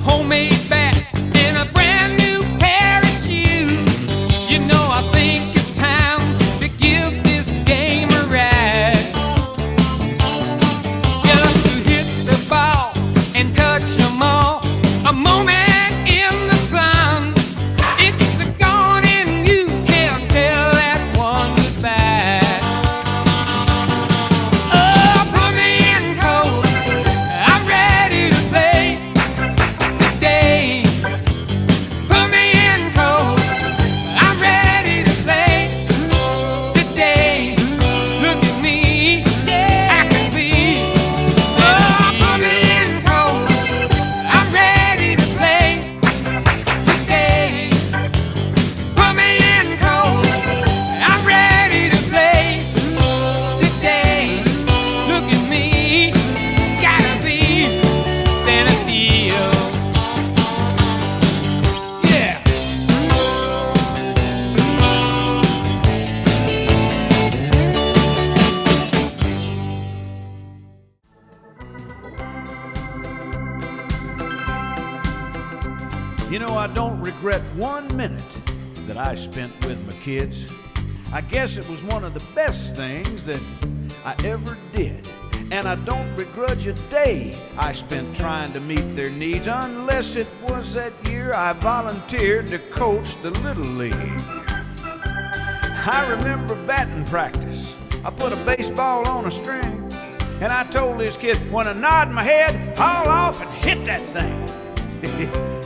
homemade bat, and a brand new pair of shoes. You know, I think it's time to give this game a ride. Just to hit the ball and touch them all, a moment in the sun. It's gone and you can't tell that one goodbye. Oh, put me in cold, I'm ready to play today. Put me in cold, I'm ready to play today. Look at me, I can be. Oh, put me in cold, I'm ready to play today. Put me in cold, I'm ready to play today. Look at me, gotta be center field. Yeah. You know, I don't regret 1 minute that I spent with my kids. I guess it was one of the best things that I ever did. And I don't begrudge a day I spent trying to meet their needs, unless it was that year I volunteered to coach the Little League. I remember batting practice. I put a baseball on a string, and I told this kid, when I nod my head, haul off and hit that thing.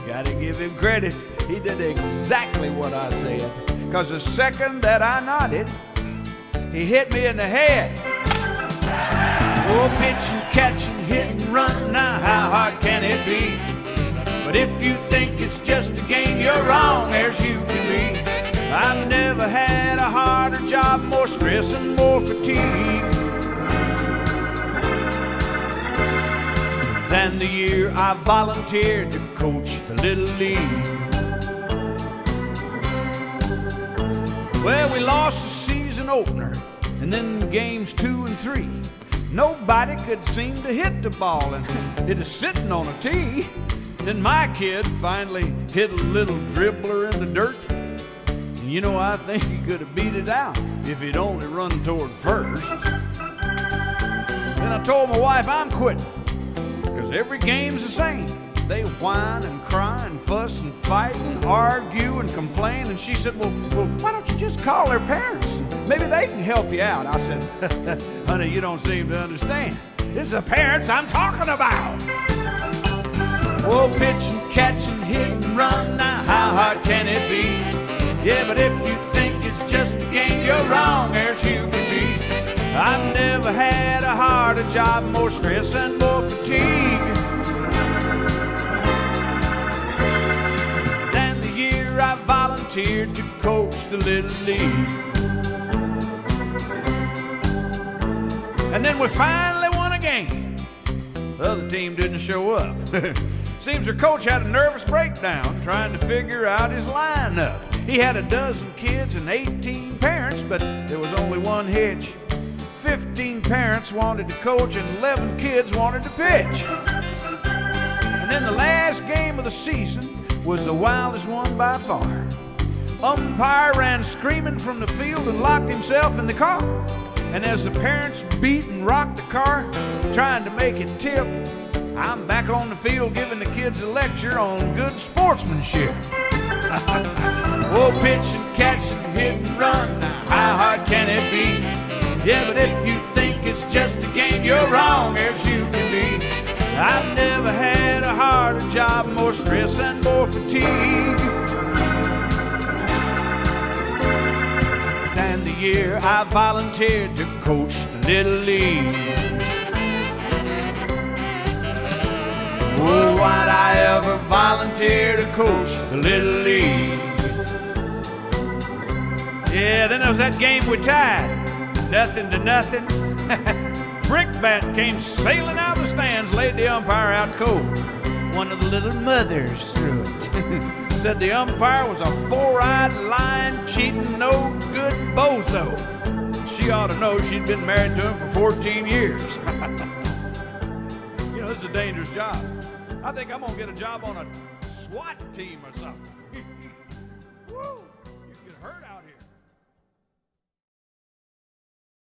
Gotta give him credit. He did exactly what I said, because the second that I nodded, he hit me in the head. Oh, pitch and catch and hit and run, now how hard can it be? But if you think it's just a game, you're wrong as you can be. I've never had a harder job, more stress and more fatigue than the year I volunteered to coach the Little League. Well, we lost the season opener, and then games 2 and 3. Nobody could seem to hit the ball, and it was sitting on a tee. Then my kid finally hit a little dribbler in the dirt. And you know, I think he could have beat it out if he'd only run toward first. Then I told my wife I'm quitting, because every game's the same. They whine and cry and fuss and fight and argue and complain. And she said, well, why don't you just call their parents? Maybe they can help you out. I said, honey, you don't seem to understand. It's the parents I'm talking about. Well, pitch and catch and hit and run, now how hard can it be? Yeah, but if you think it's just a game, you're wrong as you can be. I've never had a harder job, more stress and more fatigue than the year I volunteered to coach the Little League. And then we finally won a game. The other team didn't show up. Seems their coach had a nervous breakdown trying to figure out his lineup. He had a dozen kids and 18 parents, but there was only one hitch. 15 parents wanted to coach and 11 kids wanted to pitch. And then the last game of the season was the wildest one by far. Umpire ran screaming from the field and locked himself in the car. And as the parents beat and rocked the car, trying to make it tip, I'm back on the field giving the kids a lecture on good sportsmanship. Oh, pitch and catch and hit and run, now how hard can it be? Yeah, but if you think it's just a game, you're wrong as you can be. I've never had a harder job, more stress and more fatigue than the year I volunteered to coach the Little League. Oh, why'd I ever volunteer to coach the Little League? Yeah, then there was that game we tied, 0-0. Brickbat came sailing out of the stands, laid the umpire out cold. One of the little mothers threw it. Said the umpire was a four-eyed, lying, cheating, no good bozo. She ought to know she'd been married to him for 14 years. You know, this is a dangerous job. I think I'm gonna get a job on a SWAT team or something.